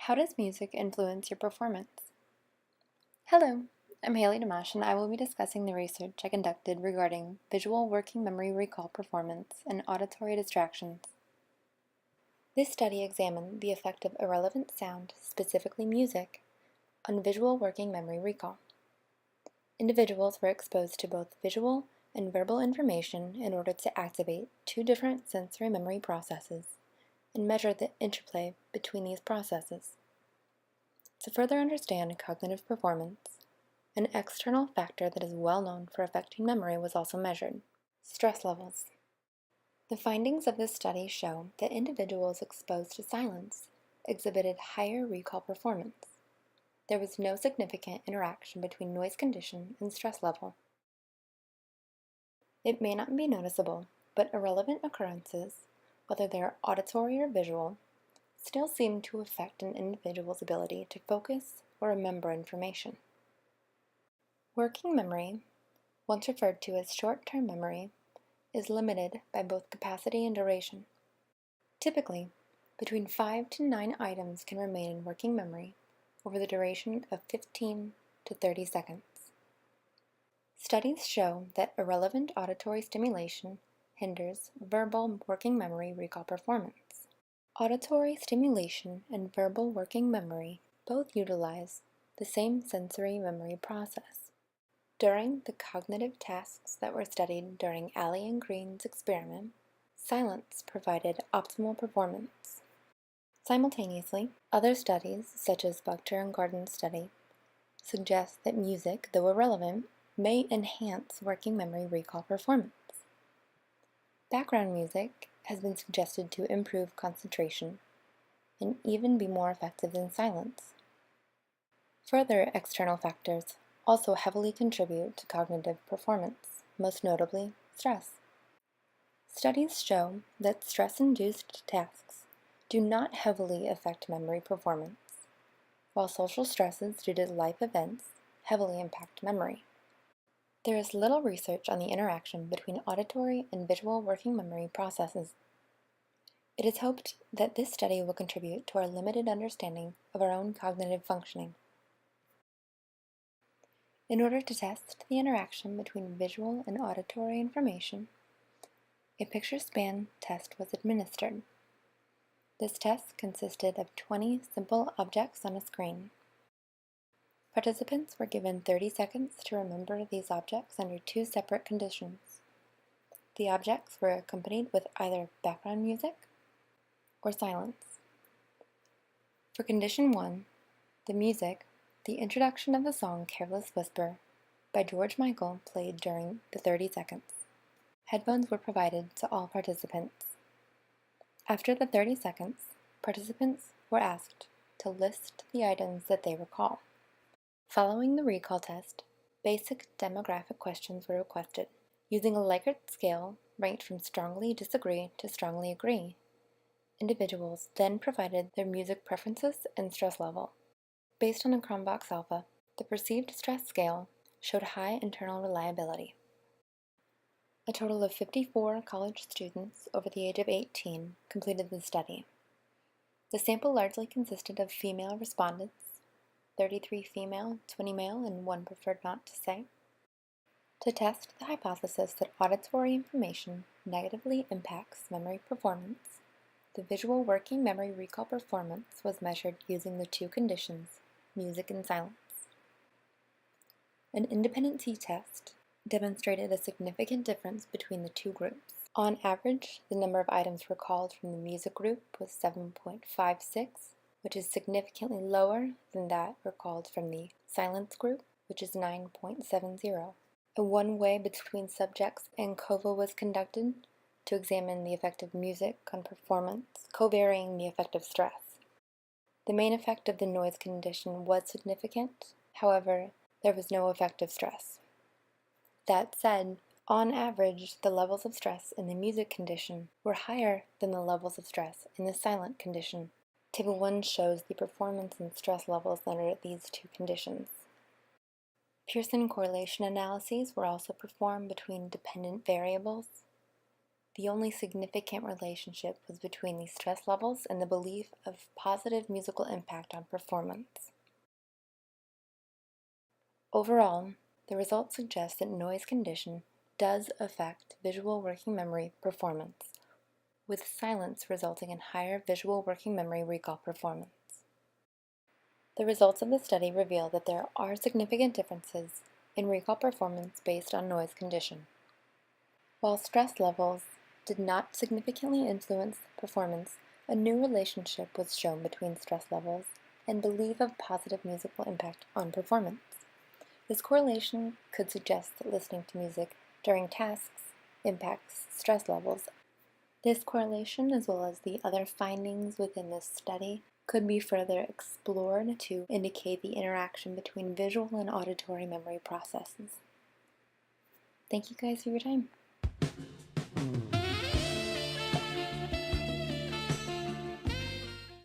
How does music influence your performance? Hello, I'm Haley Dimash, and I will be discussing the research I conducted regarding visual working memory recall performance and auditory distractions. This study examined the effect of irrelevant sound, specifically music, on visual working memory recall. Individuals were exposed to both visual and verbal information in order to activate two different sensory memory processes and measure the interplay between these processes. To further understand cognitive performance, an external factor that is well known for affecting memory was also measured: stress levels. The findings of this study show that individuals exposed to silence exhibited higher recall performance. There was no significant interaction between noise condition and stress level. It may not be noticeable, but irrelevant occurrences, whether they are auditory or visual, still seem to affect an individual's ability to focus or remember information. Working memory, once referred to as short-term memory, is limited by both capacity and duration. Typically, between 5 to 9 items can remain in working memory over the duration of 15 to 30 seconds. Studies show that irrelevant auditory stimulation hinders verbal working memory recall performance. Auditory stimulation and verbal working memory both utilize the same sensory memory process. During the cognitive tasks that were studied during Alley and Green's experiment, silence provided optimal performance. Simultaneously, other studies, such as Buchter and Gordon's study, suggest that music, though irrelevant, may enhance working memory recall performance. Background music has been suggested to improve concentration and even be more effective than silence. Further external factors also heavily contribute to cognitive performance, most notably stress. Studies show that stress-induced tasks do not heavily affect memory performance, while social stresses due to life events heavily impact memory. There is little research on the interaction between auditory and visual working memory processes. It is hoped that this study will contribute to our limited understanding of our own cognitive functioning. In order to test the interaction between visual and auditory information, a picture span test was administered. This test consisted of 20 simple objects on a screen. Participants were given 30 seconds to remember these objects under two separate conditions. The objects were accompanied with either background music or silence. For condition 1, the music, the introduction of the song Careless Whisper by George Michael played during the 30 seconds. Headphones were provided to all participants. After the 30 seconds, participants were asked to list the items that they recall. Following the recall test, basic demographic questions were requested. Using a Likert scale ranked from strongly disagree to strongly agree, individuals then provided their music preferences and stress level. Based on a Chromebox Alpha, the perceived stress scale showed high internal reliability. A total of 54 college students over the age of 18 completed the study. The sample largely consisted of female respondents, 33 female, 20 male, and 1 preferred not to say. To test the hypothesis that auditory information negatively impacts memory performance, the visual working memory recall performance was measured using the two conditions, music and silence. An independent t-test demonstrated a significant difference between the two groups. On average, the number of items recalled from the music group was 7.56, which is significantly lower than that recalled from the silence group, which is 9.70. A one-way between subjects and COVA was conducted to examine the effect of music on performance, co-varying the effect of stress. The main effect of the noise condition was significant, however, there was no effect of stress. That said, on average, the levels of stress in the music condition were higher than the levels of stress in the silent condition. Table 1 shows the performance and stress levels under these two conditions. Pearson correlation analyses were also performed between dependent variables. The only significant relationship was between these stress levels and the belief of positive musical impact on performance. Overall, the results suggest that noise condition does affect visual working memory performance, with silence resulting in higher visual working memory recall performance. The results of the study reveal that there are significant differences in recall performance based on noise condition. While stress levels did not significantly influence performance, a new relationship was shown between stress levels and belief of positive musical impact on performance. This correlation could suggest that listening to music during tasks impacts stress levels. This correlation, as well as the other findings within this study, could be further explored to indicate the interaction between visual and auditory memory processes. Thank you guys for your time.